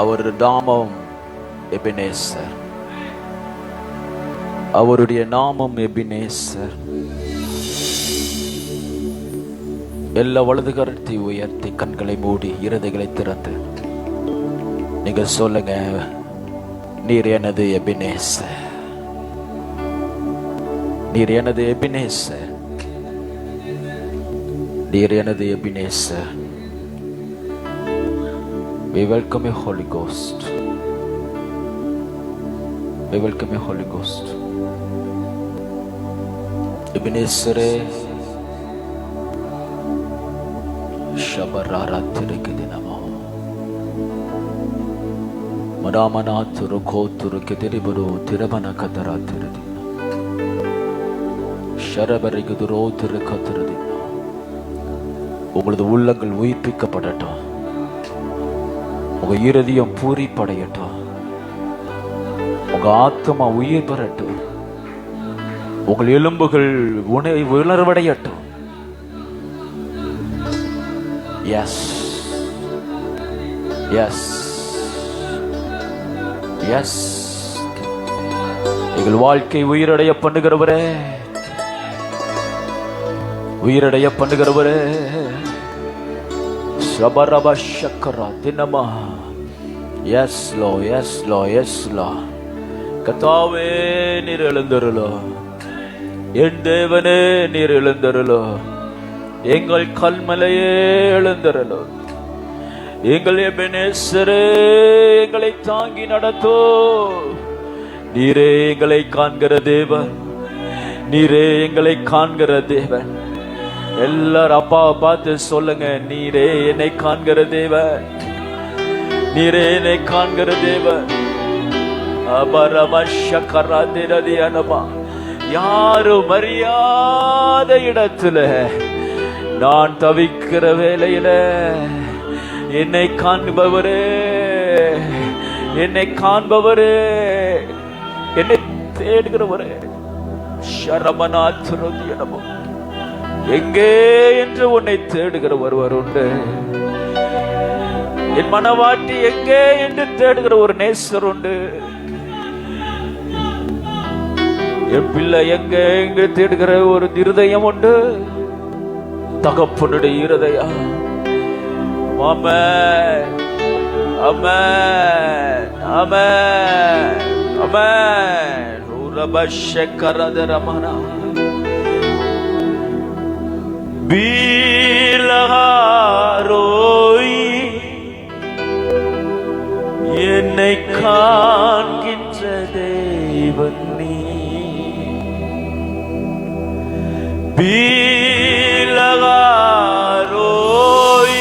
அவர் நாமம் எபினேசர். அவருடைய நாமம் எபினேசர். எல்லா வலது கரத்தை உயர்த்தி கண்களை மூடி இருதயங்களை திறந்து நீங்க சொல்லுங்க, நீர் எனது எபினேசர், நீர் எனது எபினேசர், நீர் எனது Ebenezer. We welcome you, Holy Ghost. We welcome you, Holy Ghost. எபினேசரே, ஷபராரா திருக்கிதினமோ மராமனா துருகோ துருக்கிதிரிபுரு திருமண கதரா திருதின ஷரபரிகுதுரோ திருக்கத்திருதின. உங்களது உள்ளங்கள் உயிர்ப்பிக்கப்படட்டும், உங்க இருதயம் பூரிப்படையட்டும், உங்க ஆத்மா உயிர் பெறட்டும், உங்கள் எலும்புகள் உணர்வடையட்டும். எஸ் எஸ் எஸ். எங்கள் வாழ்க்கை உயிரடைய பண்ணுகிறவரே, உயிரடைய பண்ணுகிறவரே. சபரப சக்கரா தினமா. எஸ் லோ, எஸ் லோ, எஸ் லோ. கர்த்தாவே நீர் எழுந்தருளோ, என் தேவனே நீர் எழுந்தருளோ, எங்கள் கல்மலையே எழுந்தருளோ, எங்கள் எபினேசரே எங்களை தாங்கி நடத்தோ. நீரே எங்களை காண்கிற தேவன், நீரே எங்களை காண்கிற தேவன். எல்லாரும் அப்பாவை பார்த்து சொல்லுங்க, நீரே என்னை காண்கிற தேவன், நீரே என்னை காண்கிற தேவன். யாரும் அறியாத இடத்துல நான் தவிக்கிற வேளையில என்னை காண்பவரே, என்னை காண்பவரே, என்னை தேடுகிறவரே. ஷரமனாத்ருதியனமோ. எங்கே என்று உன்னை தேடுகிற ஒருவர் உண்டு. என் மனவாட்டி எங்கே என்று தேடுகிற ஒரு நேசர் உண்டு. என் பிள்ளை எங்கே எங்கே தேடுகிற ஒரு இருதயம் உண்டு. தகப்பனுடைய இருதயம். ஆமென், ஆமென், ஆமென், ஆமென். உரபஷக்கரதரமனா பீலஹாரோய் என்னை காண்கின்ற தேவன் நீ. பீலஹாரோய்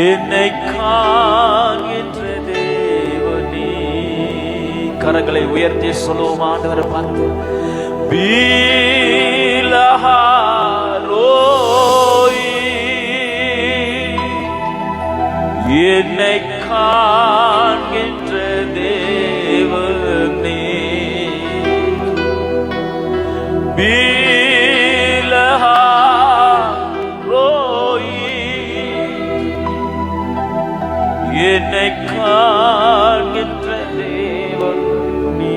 என்னை காண்கின்ற தேவன் நீ. கரங்களை உயர்த்தி சொல்லுவோம் ஆண்டவரை பார்த்து. பீலஹாரோய் என்னை காண்கின்ற தேவன் நீ. பீலஹாரோய் என்னை காண்கின்ற தேவன் நீ.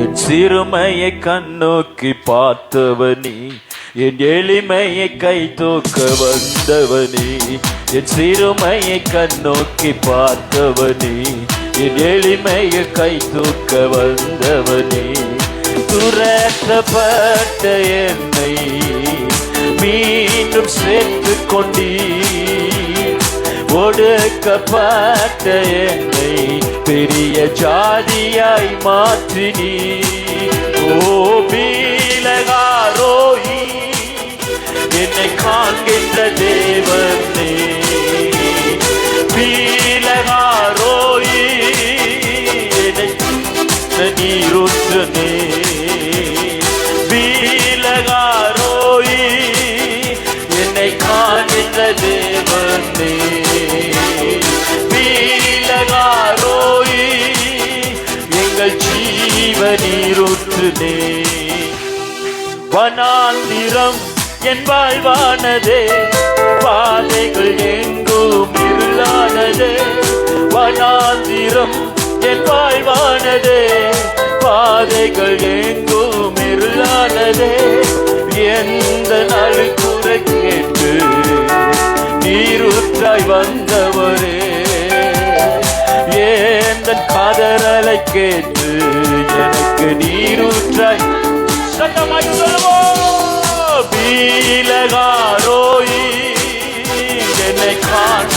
என் சிறுமையை கண்ணோக்கி பார்த்தவனி, என் எளிமையை கை தூக்க வந்தவனி. என் சிறுமையை கண்ணோக்கி பார்த்தவனி, என் எளிமையை கை தூக்க வந்தவனி. துரத்தப்பட்ட என்னை மீண்டும் சேர்த்து கொண்டீர். ஒடுக்கப்பட்ட என்னை பெரிய ஜாதியாய் மாற்றினீர். ஓ பீலஹாரோய் என்னை காண்கின்ற தேவனே. பீலஹாரோய் என்னை நீருற்றனே. பீலஹாரோய் என்னை காண்கின்ற தேவனே. பீலஹாரோய் எங்கள் ஜீவ நீருற்றுனே. வனாந்திரம் என் வாழ்வானதே, பாதைகள் எங்கும் இருளானதே, வனாந்திரம் என் வாழ்வானதே. பாதைகள் எங்கும் இருளானதே, எந்த நாள் குறை கேட்டு நீரூற்றாய் வந்தவரே. எந்த காதலை கேட்டு எனக்கு நீரூற்றாய். சத்தமாய் சொல்லுவோம். பீலகாரோயி என்னை காண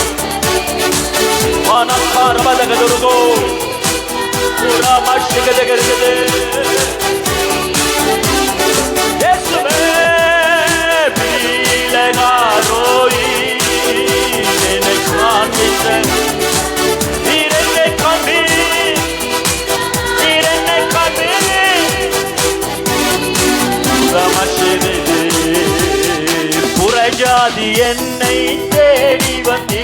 மனக்காரமதகதுருகோ புறாமாஷிகதகருகது. இயேசுவே பீலகாரோயி என்னை காண்பித்த நீரென்னை காண்பி, நீரென்னை காண்பி. புறஜாதி என்னை தேடி வந்தி,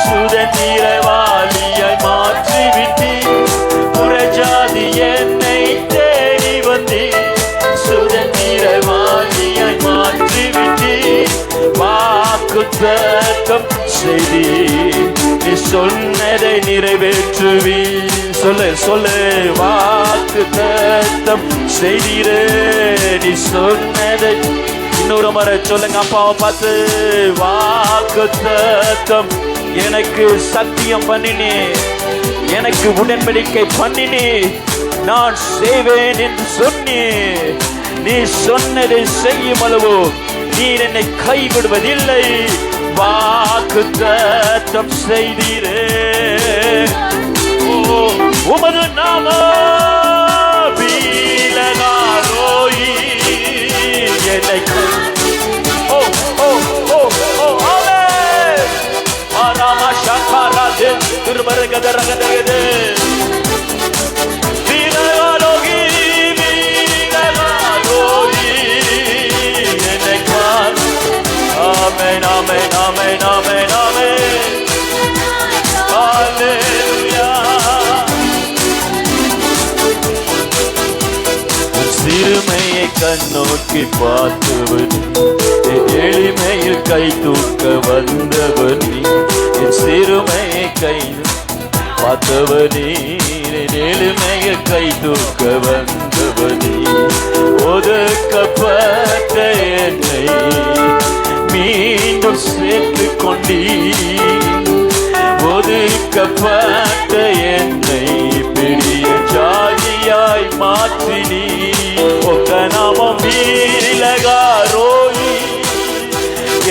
சுதந்திரவாளியாய் மாற்றிவிட்டி. புறஜாதி என்னை தேடி வந்தி, சுதந்திரவாளியாய் மாற்றிவிட்டி. வாக்குத்தத்தம் செய்தி, நீ சொன்னதை நிறைவேற்றுவி. சொல்லு சொல்லு. வாக்குத்தத்தம் செய்தீரே, நீ சொன்னதை. இன்னொரு முறை சொல்லுங்க அப்பாவை பார்த்து. வாக்குத்தத்தம் எனக்கு சத்தியம் பண்ணினே, எனக்கு உடன்படிக்கை பண்ணினே, நான் செய்வேன் என்று சொன்னே. நீ சொன்னதை செய்யும் அளவு நீர் என்னை கைவிடுவதில்லை. வாக்குத்தத்தம் செய்தீரே. உமது நாம பீலகாரோயி என்னை. ஓ ஓ ஓ ஓ ஆமென். ஆராமா ஷாகாராதே திருமரகதரகதரகதே. பீலகாரோகி பீலகாரோயி என்னை காண. ஆமென் ஆமென் ஆமென் ஆமென் ஆமென். ஹalleluya. சிறுமையை கண்ணோக்கி பார்த்தவன், என் எளிமையில் கை தூக்க வந்தவனே. என் சிறுமையை கை பார்த்தவனே, என் எளிமையில் கை தூக்க வந்தவனே. ஒதுக்கப்பட்ட என்னை மீண்டும் சேர்த்து கொண்டீ. ஒதுக்கப்பட்ட என்னை பெரிய ஜாதியாய் மாற்றினீ. உங்க நாமம் பீலகாரோயி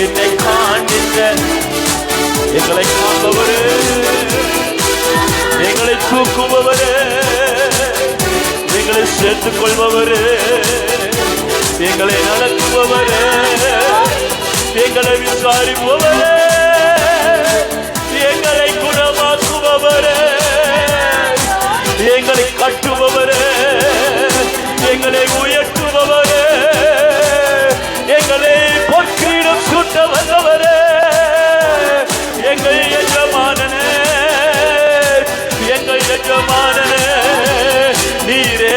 என்னை காண்கின்ற. எங்களை காண்பவரே, எங்களை தூக்குபவரே, எங்களை சேர்த்துக் கொள்பவரே, எங்களை நடத்துபவரே, எங்களை விசாரிப்பவரே, எங்களை குணமாக்குபவரே, எங்களை கட்டுபவரே, எங்களை உயர்த்துபவரே, எங்களை பொற்கிரீடம் சூட்ட வந்தவரே, எங்கள் எஜமானனே, எங்கள் எஜமானனே. நீரே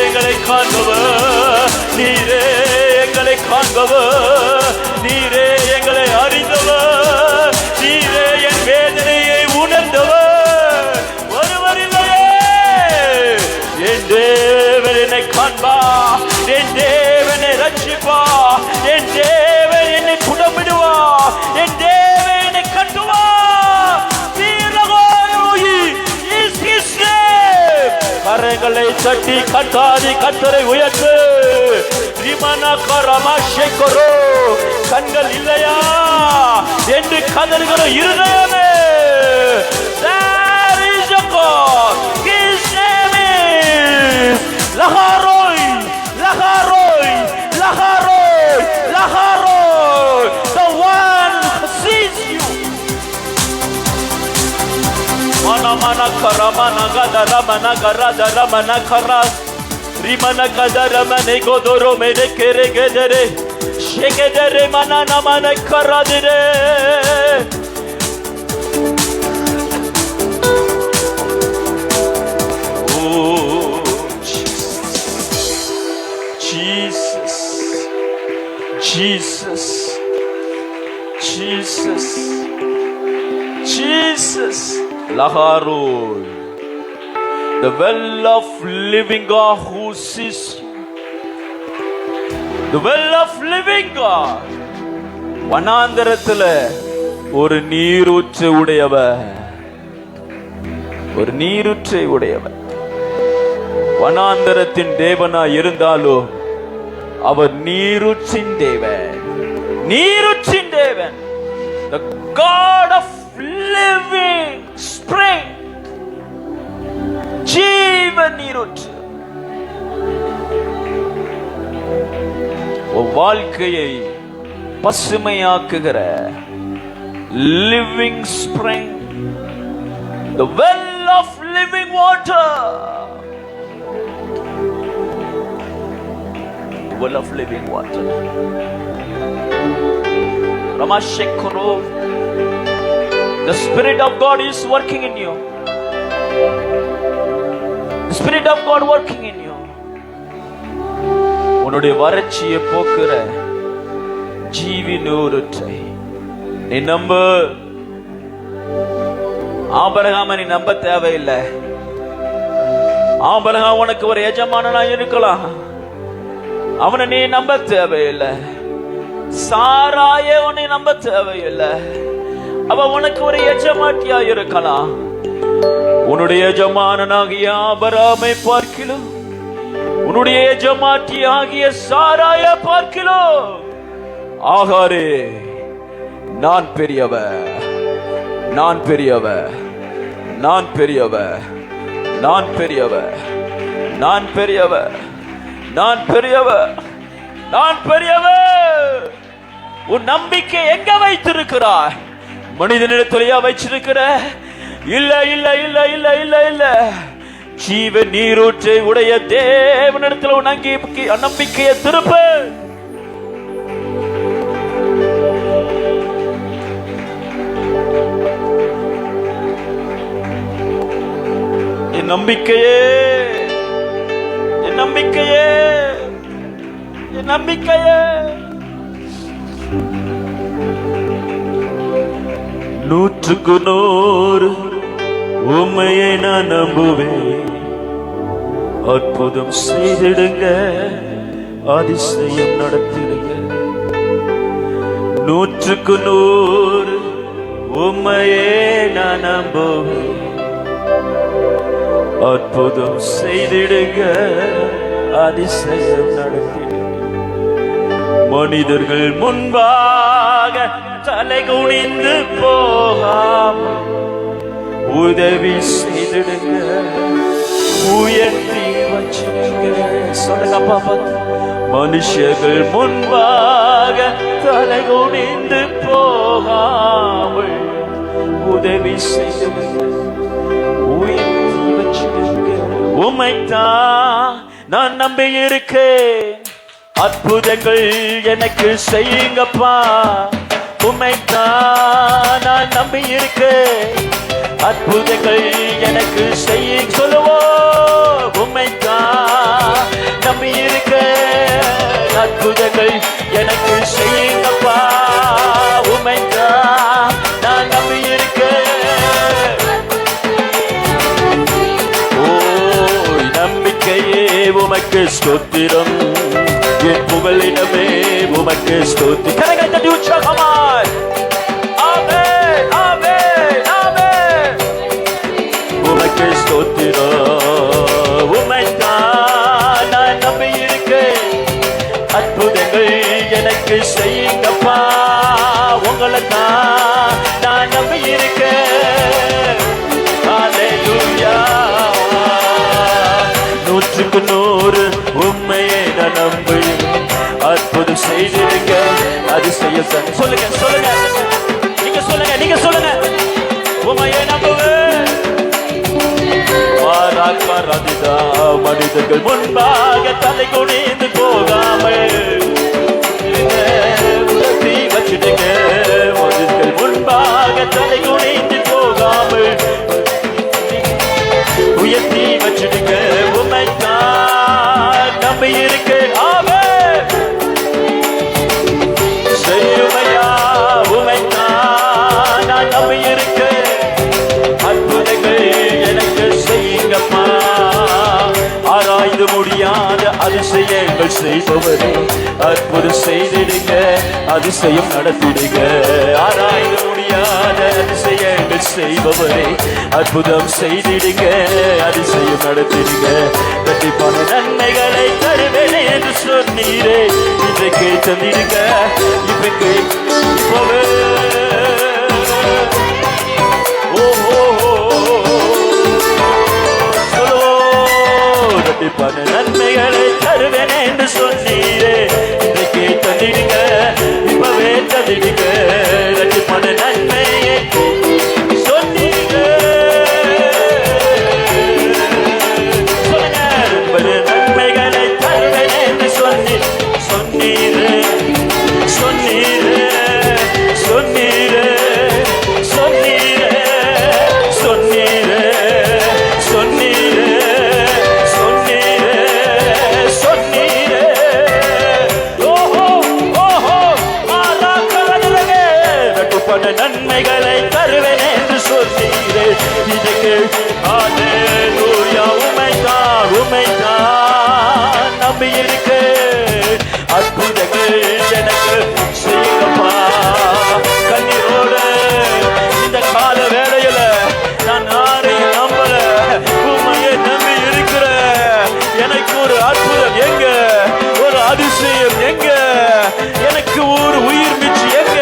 எங்களை காண்பவர், நீரே எங்களை காண்பவர், நீரே எங்களை அறிந்தவர், நீரே என் வேதனையை உணர்ந்தவர். ஒருவர் இல்லையே. என் தேவன் என்னை காண்பா, என் தேவனை ரட்சிப்பா, என் தேவன் என்னை புடமிடுவா, என் தேவன் என்னை கட்டுவா. கரங்களை தட்டி கட்டாதி கத்தரை உயர்த்து. கண்கள் இல்லையா என்று கதறுகிற இருதயமே. There is a God. His name is Laharoy, Laharoy, Laharoy, Laharoy. The one who sees you. Mana mana kara mana gada ramana kara da ramana kara. Rimana kada ramane godoro mene kere gedere. Shegedere mana namana kara dire. Oh Jesus, Jesus, Jesus, Jesus, Laharul, the well of living God who sees you, the well of living God. வனாந்தரத்தில் ஒரு நீரூற்று உடையவர், ஒரு நீரூற்றை உடையவர். வனாந்தரத்தின் தேவனாய் இருந்தாலும் அவர் நீரூற்றின் தேவன், நீரூற்றின் தேவன். The God of living spring, ஜீவ நீரூற்று. வாழ்க்கையை பசுமையாக்குகிற living spring, the well of living water, the well of living water. Ramashekoro, the Spirit of God is working in you, the Spirit of God working in you. உன்னுடைய வறட்சியை போக்குற ஜீவி நீரூற்றை நீ நம்பு. ஆபிரகாமை நீ நம்ப தேவையில்லை. ஆபிரகாம் உனக்கு ஒரு எஜமானனா இருக்கலாம், அவனை நீ நம்ப தேவையில்லை. சாராயே உன்னை நம்ப தேவையில்லை, அவ உனக்கு ஒரு எஜமாட்டியா இருக்கலாம். உன்னுடைய எஜமானனாகிய ஆபிரகாமை பார்க்கிலும் உன்னுடைய எஜமாட்டி ஆகிய சாராய பார்க்கிலும் ஆகாரே, நான் பெரியவர், நான் பெரியவர், நான் பெரியவர், நான் பெரியவர், நான் பெரியவர், நான் பெரியவர், நான் பெரியவர். உன் நம்பிக்கை எங்க வைத்திருக்கிறாய்? மனிதனிடத்திலேயே வைச்சிருக்கிற? இல்ல இல்ல இல்ல இல்ல இல்ல இல்ல, ஜீவ நீரூற்றை உடைய தேவனிடத்தில் உன் நம்பிக்கையை திருப்பு. என் நம்பிக்கையே, என் நம்பிக்கையே, என் நம்பிக்கையே. நூற்றுக்கு நூறு உம்மையை நான் நம்புவேன். அற்புதம் செய்திடுங்க, அதிசயம் நடத்திடுங்க. நூற்றுக்கு நூறு உம்மையே நான் நம்புவேன். அற்புதம் செய்திடுங்க, அதிசயம் நடத்திடுங்க. மனிதர்கள் முன்பாக தலை குனிந்து போகாமல் உதவி செய்திடுங்க, உயர்த்தி வச்சிடுங்க. சொல்லுங்க பாப்பா. மனுஷர்கள் முன்பாக தலை குனிந்து போகாமல் உதவி செய்திடுங்க, உயர்த்தி வச்சிடுங்க. உம்மைத்தான் நான் நம்பி இருக்கேன், அற்புதங்கள் எனக்கு செய்யுங்கப்பா. உம்மைத்தான் நான் நம்பி இருக்கேன், அற்புதங்கள் எனக்கு செய்ய. சொல்லுவோம். உம்மைத்தான் நம்பி இருக்கேன், அற்புதங்கள் எனக்கு செய்யுங்கப்பா. உம்மைத்தான் நான் நம்பி இருக்கேன். ஓ நம்பிக்கையே உமக்கு ஸ்தோத்திரம், என் புகழிடமே உமக்கு ஸ்தோத்திரம். கரங்களை தட்டி உற்சாகமாய் ஆமென் ஆமென் ஆமென். உமக்கு ஸ்தோத்திரம், உம்மைத்தான் நான் நம்பி இருக்கேன், அற்புதங்கள் எனக்கு செய்யுங்கப்பா. உங்களைத்தான் நான் நம்பி இருக்கேன். ஹல்லேலூயா. நூற்றுக்கு நூறு உம்மையை நான் நம்புவேன். அற்புதம் செய்திருங்க, அதிசயம் சொல்லுங்க சொல்லுங்க, நீங்க சொல்லுங்க, நீங்க சொல்லுங்க. உம்மையை நம்புவேன். மாறாக்காரதிதா மனிதர்கள் முன்பாக தலை குனிந்து போகாமல் உயர்த்தி வச்சிடுங்க. மனிதர்கள் முன்பாக தலை குனிந்து போகாமல் உயர்த்தி வச்சிடுங்க. உம்மைத்தான் நம்பி இருக்கேன். ஆமென். செய்யுமையா உம்மை அதிசயம் நடத்திடுங்க. ஆராய்ந்து முடியாத அதிசயங்கள் செய்பவரே அற்புதம் செய்திடுங்க, அதிசயம் நடத்திடுங்க. கண்டிப்பான நன்மைகளை தருவேன் என்று சொன்னீரே, இன்றைக்கு தந்திடுங்க. இப்பவே கண்டிப்பான நன்மைகளை தருவேன் என்று சொன்னீரே, இன்றைக்கு தந்திடுங்க, இப்பவே தந்திடுங்க. கண்டிப்பான நன்மையை சொன்னீங்க, நன்மைகளை தருவேன் என்று சொன்னீரே சொன்னீரே சொன்னீரே சொன்னீரே சொன்னீரே சொன்னீரே சொன்னீரே சொன்னீரே. ஓஹோ ஓஹோ ஆராக்கரே ரட்டுப்பட நன்மைகளை தருவேன் என்று சொன்னீரே, இதுக்கு ஹல்லேலூயா. உம்மைத்தான் உம்மைத்தான் நம்பி இருக்கு, அற்புதங்கள் எனக்கு செய்யுங்கப்பா. கண்ணீரோடு இந்த கால வேளையில நான் யாரையும் நம்பல, உண்மையை நம்பி இருக்கிற எனக்கு ஒரு அற்புதம் எங்க, ஒரு அதிசயம் எங்க, எனக்கு ஒரு உயிர் மிச்சு எங்க,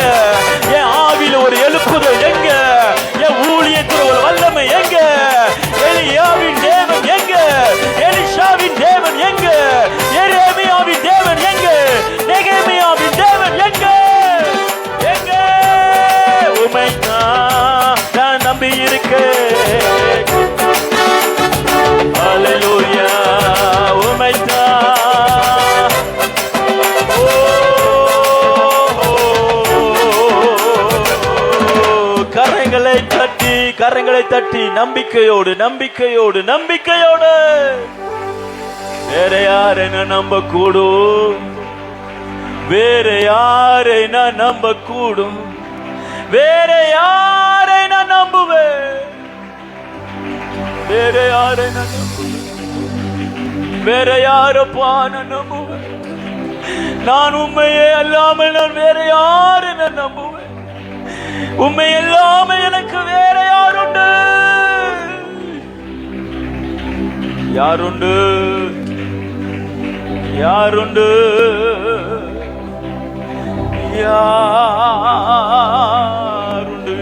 என் ஆவில ஒரு எழுப்புதல் எங்க, என் ஊழியத்தில் ஒரு வல்லமை எங்க, எலியாவின் தேவன் எங்க, எலிஷாவின் தேவன் எங்க, எரேமியாவின் தேவன் எங்க, நெகேமியாவின் தேவன் எங்க எங்க. உம்மைத்தான் நான் நம்பி இருக்கேன். ஹல்லேலூயா. உம்மைத்தான். கரங்களை தட்டி கரங்களை தட்டி நம்பிக்கையோடு நம்பிக்கையோடு நம்பிக்கையோடு வேற யாரை நான் நம்ப கூடும், வேற யாரை நான் நம்ப கூடும், வேற யாரை நான் நம்புவேன், வேற யாரை நான் நம்புவேன், வேற யாரப்பா நான் நம்புவேன். நான் உண்மையே அல்லாமல் நான் வேற யாரை நான் நம்புவேன், உண்மை இல்லாம எனக்கு வேற யாருண்டு, யாருண்டு யாருண்டு யாருண்டு.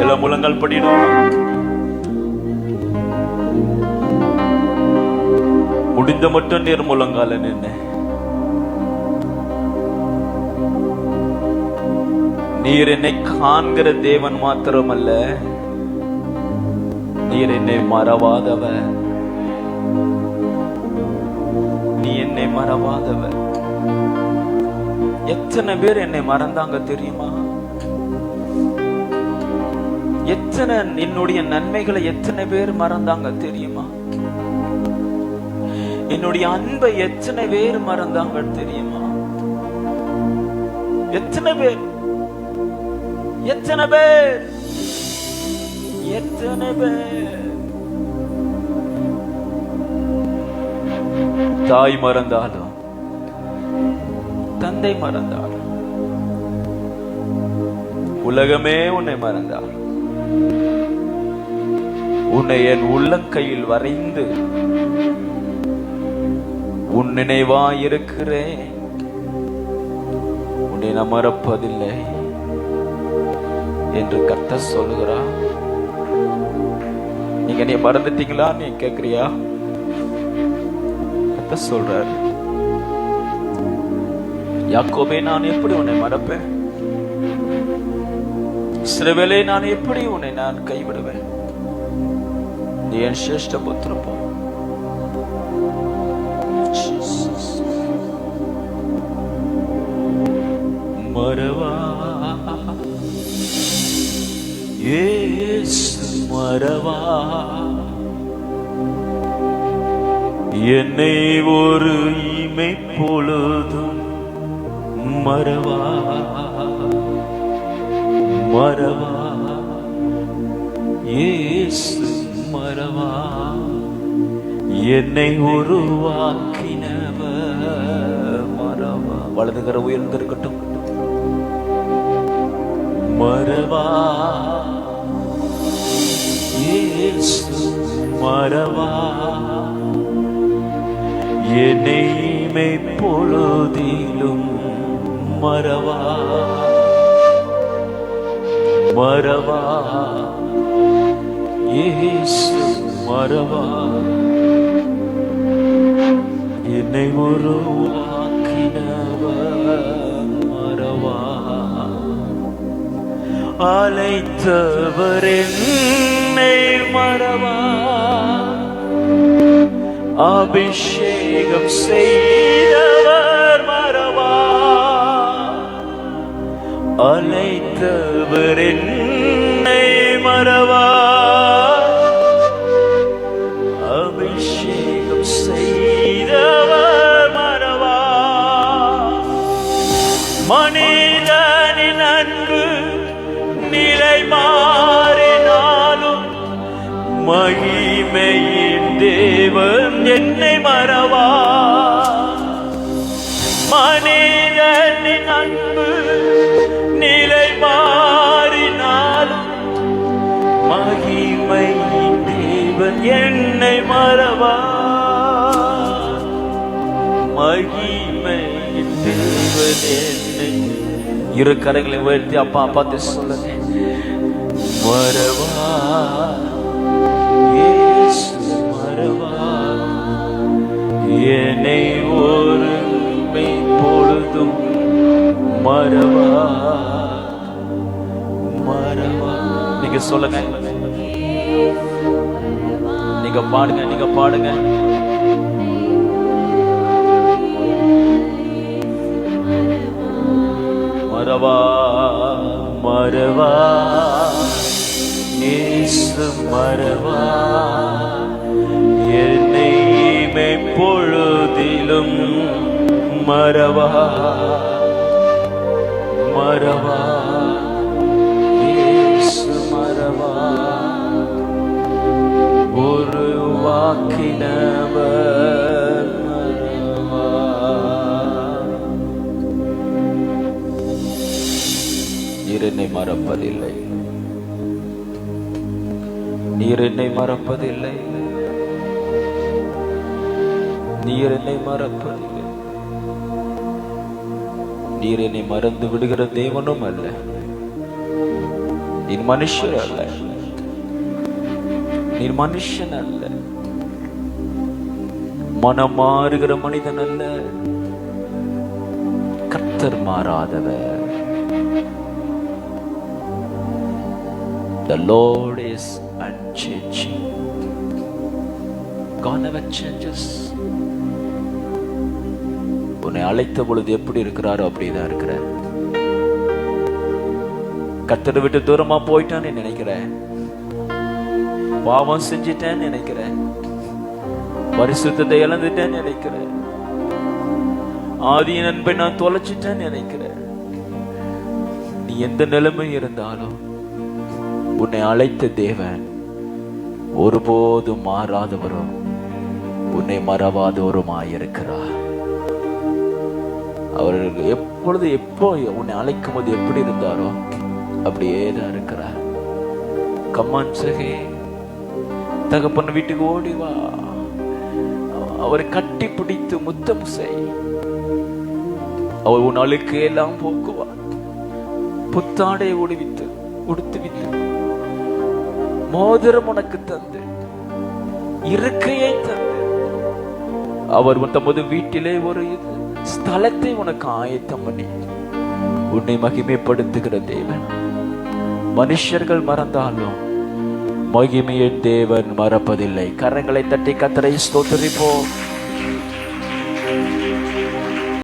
எல்லாம் முழங்கால் படிடும். முடிந்த மட்டும் நேர் முழங்கால நின்று நீர் என்னை காண்கிற தேவன் மாத்திரமல்ல, நீர் என்னை மறவாதவர், நீ என்னை மறவாதவர். எத்தனை பேர் என்னை மறந்தாங்க தெரியுமா? எத்தனை என்னுடைய நன்மைகளை எத்தனை பேர் மறந்தாங்க தெரியுமா? என்னுடைய அன்பை எத்தனை பேர் மறந்தாங்க தெரியுமா? எத்தனை பேர் எத்தனை பேர் எத்தனை பேர். தாய் மறந்தாலும் தந்தை மறந்தாலும் உலகமே உன்னை மறந்தாலும் உன்னை என் உள்ளங்கையில் வரைந்து உன் நினைவாயிருக்கிறேன், உன்னை நான் மறப்பதில்லை என்று கர்த்தர் சொல்லுகிறார். நீங்க நீ மறந்துட்டீங்களா நீ கேக்குறியா? கர்த்தர் சொல்றாரு, யாக்கோபே நான் எப்படி உன்னை மறப்பேன், இஸ்ரவேலே நான் எப்படி உன்னை நான் கைவிடுவேன், நீ என் சிரேஷ்ட புத்திரப்பா. மறவா இயேசு மறவா என்னை ஒரு இமை பொழுதும் மறவா மறவா இயேசு மறவா என்னை உருவாக்கினவர் மறவா. வலதுகர உயர்ந்திருக்கட்டும். மறவா இயேசு மறவா என்னை மெய்ப்பொழுதிலும் மறவா மறவா இயேசு மறவா என்னை உருவாக்கினவர் மறவா அழைத்தவர் என்னை மறவா அபிஷேகம் செய்தவர் மறவா அழைத்தவர் என்னை மறவா அபிஷேகம் செய்தவர் மறவா மனிதனின் அன்பு நிலை மாறினாலும் மகிமையின் தேவன் என்னை மறவா மனிதனின் அன்பு நிலை மாறினாலும் மகிமையின் தேவன் என்னை மறவா மகிமையின் தேவன் என்னை இரு கரங்களை உயர்த்தி அப்பா பார்த்து சொல்லுங்க மறவா இயேசு மறவா என்னை ஒரு பொழுதும் மறவா மறவா. நீங்க சொல்லுங்க, நீங்க பாடுங்க, நீங்க பாடுங்க. மறவா மறவா இயேசு மறவா என்னை மெய்ப்பொழுதிலும் மறவா மறவா இயேசு மறவா உருவாக்கினவர் மறவா. நீர் என்னை மறப்பதில்லை, நீர் என்னை மறப்பதில்லை, நீர் என்னை மறப்பதில்லை. நீர் என்னை மறந்து விடுகிற தேவனும் அல்ல, நீர் மனுஷர் அல்ல, நீர் மனுஷன் அல்ல, மனம் மாறுகிற மனிதன் அல்ல. கர்த்தர் மாறாதவர். The Lord is unchanging. God never changes. உன்னை அழைத்த பொழுது எப்படி இருக்கிறாரோ அப்படிதான் இருக்கிறார். கர்த்தரை விட்டு தூரமா போயிட்டான்னு நினைக்கிறேன், பாவம் செஞ்சிட்டேன்னு நினைக்கிறேன், பரிசுத்தத்தை இழந்துட்டேன்னு நினைக்கிறேன், ஆதி நண்பை நான் தொலைச்சிட்டேன்னு நினைக்கிறேன். நீ எந்த நிலைமை இருந்தாலும் உன்னை அழைத்த தேவன் ஒருபோதும் மாறாதவரும் உன்னை மறவாதவருமாயிருக்கிறார். அவர்கள் எப்பொழுது எப்போ உன்னை அழைக்கும் போது எப்படி இருந்தாரோ அப்படியே தான் இருக்கிறார். கம்மான் சகே, தகப்பன் வீட்டுக்கு ஓடி வா, அவரை கட்டி பிடித்து முத்தம் செய். அவர் உன் அழுக்கு எல்லாம் போக்குவார். புத்தாடை உடுவித்து உடுத்துவித்து மோதிரம் உனக்கு தந்து இருக்கையை தந்து அவர் தமது வீட்டிலே ஒரு ஸ்தலத்தை உனக்கு ஆயத்தம் பண்ணி உன்னை மகிமைப்படுத்துகிற தேவன். மனுஷர்கள் மறந்தாலும் மகிமையை தேவன் மறப்பதில்லை. கரங்களை தட்டி கர்த்தரை ஸ்தோத்திரிப்போம்.